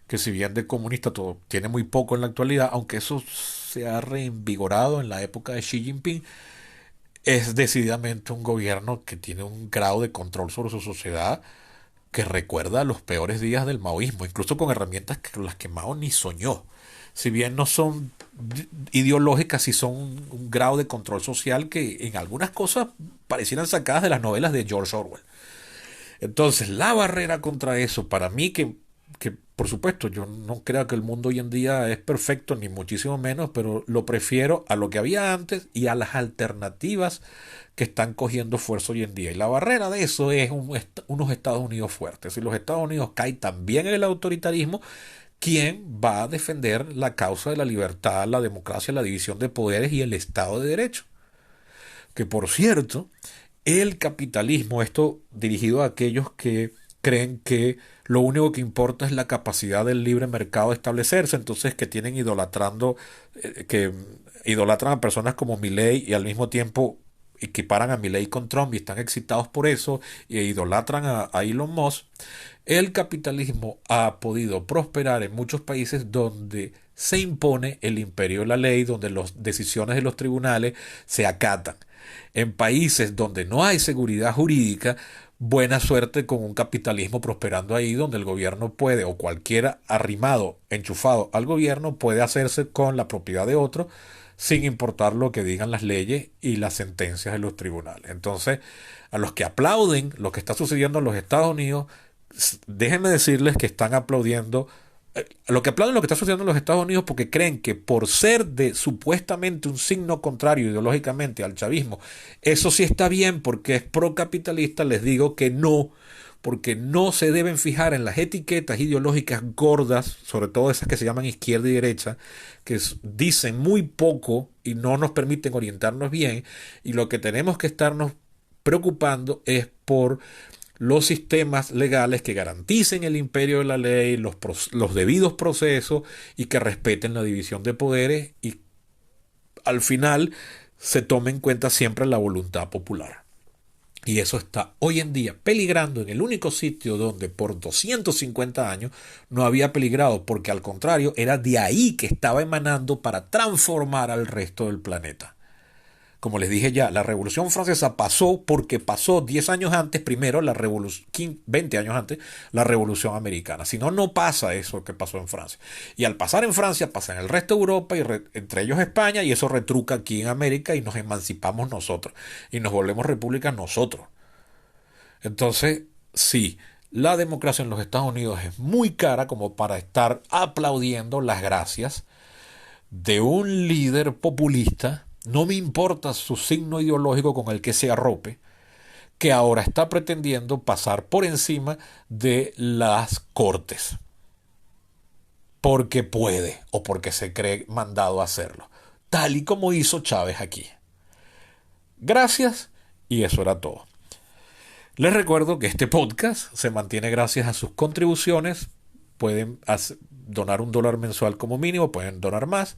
que si bien de comunista todo tiene muy poco en la actualidad, aunque eso se ha reinvigorado en la época de Xi Jinping, es decididamente un gobierno que tiene un grado de control sobre su sociedad que recuerda los peores días del maoísmo, incluso con herramientas con las que Mao ni soñó. Si bien no son ideológicas, sí son un grado de control social que en algunas cosas parecieran sacadas de las novelas de George Orwell. Entonces, la barrera contra eso, para mí, que por supuesto yo no creo que el mundo hoy en día es perfecto, ni muchísimo menos, pero lo prefiero a lo que había antes y a las alternativas que están cogiendo fuerza hoy en día. Y la barrera de eso es unos Estados Unidos fuertes. Si los Estados Unidos caen también en el autoritarismo, ¿quién va a defender la causa de la libertad, la democracia, la división de poderes y el Estado de Derecho? Que por cierto, el capitalismo, esto dirigido a aquellos que creen que lo único que importa es la capacidad del libre mercado de establecerse, entonces que tienen que idolatran a personas como Milei y al mismo tiempo equiparan a Milei con Trump y están excitados por eso e idolatran a Elon Musk. El capitalismo ha podido prosperar en muchos países donde se impone el imperio de la ley, donde las decisiones de los tribunales se acatan. En países donde no hay seguridad jurídica, buena suerte con un capitalismo prosperando ahí, donde el gobierno puede, o cualquiera arrimado, enchufado al gobierno, puede hacerse con la propiedad de otro sin importar lo que digan las leyes y las sentencias de los tribunales. Entonces, a los que aplauden lo que está sucediendo en los Estados Unidos, déjenme decirles que están aplaudiendo lo que aplauden lo que está sucediendo en los Estados Unidos porque creen que por ser de supuestamente un signo contrario ideológicamente al chavismo, eso sí está bien porque es procapitalista. Les digo que no, porque no se deben fijar en las etiquetas ideológicas gordas, sobre todo esas que se llaman izquierda y derecha, que dicen muy poco y no nos permiten orientarnos bien, y lo que tenemos que estarnos preocupando es por los sistemas legales que garanticen el imperio de la ley, los debidos procesos y que respeten la división de poderes y al final se tome en cuenta siempre la voluntad popular. Y eso está hoy en día peligrando en el único sitio donde por 250 años no había peligrado, porque al contrario era de ahí que estaba emanando para transformar al resto del planeta. Como les dije ya, la Revolución Francesa pasó porque pasó 10 años antes, primero, 20 años antes, la Revolución Americana. Si no, no pasa eso que pasó en Francia. Y al pasar en Francia, pasa en el resto de Europa, y entre ellos España, y eso retruca aquí en América, y nos emancipamos nosotros. Y nos volvemos república nosotros. Entonces, sí, la democracia en los Estados Unidos es muy cara como para estar aplaudiendo las gracias de un líder populista, no me importa su signo ideológico con el que se arrope, que ahora está pretendiendo pasar por encima de las cortes, porque puede o porque se cree mandado a hacerlo, tal y como hizo Chávez aquí. Gracias, y eso era todo. Les recuerdo que este podcast se mantiene gracias a sus contribuciones. Pueden donar $1 mensual como mínimo, pueden donar más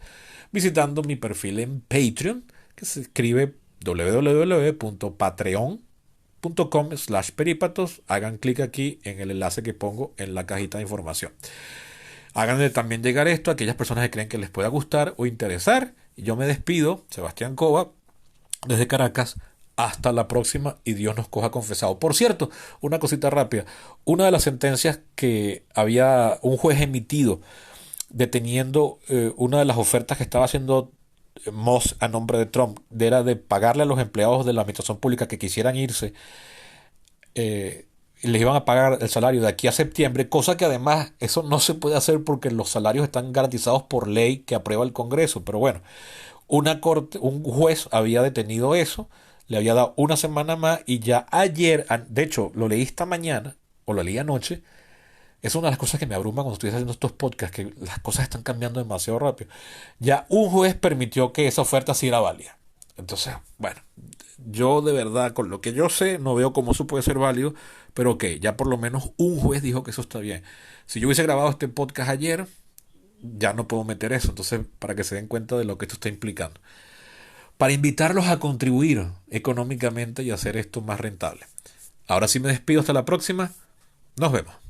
visitando mi perfil en Patreon, que se escribe www.patreon.com/peripatos. Hagan clic aquí en el enlace que pongo en la cajita de información. Háganle también llegar esto a aquellas personas que creen que les pueda gustar o interesar. Y yo me despido, Sebastián Cova, desde Caracas. Hasta la próxima y Dios nos coja confesado. Por cierto, una cosita rápida. Una de las sentencias que había un juez emitido deteniendo una de las ofertas que estaba haciendo Moss a nombre de Trump, era de pagarle a los empleados de la administración pública que quisieran irse, y les iban a pagar el salario de aquí a septiembre, cosa que además eso no se puede hacer porque los salarios están garantizados por ley que aprueba el Congreso. Pero bueno, un juez había detenido eso, le había dado una semana más, y ya ayer, de hecho lo leí esta mañana o lo leí anoche. Es una de las cosas que me abruma cuando estoy haciendo estos podcasts, que las cosas están cambiando demasiado rápido. Ya un juez permitió que esa oferta sí era válida. Entonces, bueno, yo de verdad, con lo que yo sé, no veo cómo eso puede ser válido, pero ok, ya por lo menos un juez dijo que eso está bien. Si yo hubiese grabado este podcast ayer, ya no puedo meter eso. Entonces, para que se den cuenta de lo que esto está implicando. Para invitarlos a contribuir económicamente y hacer esto más rentable. Ahora sí me despido, hasta la próxima. Nos vemos.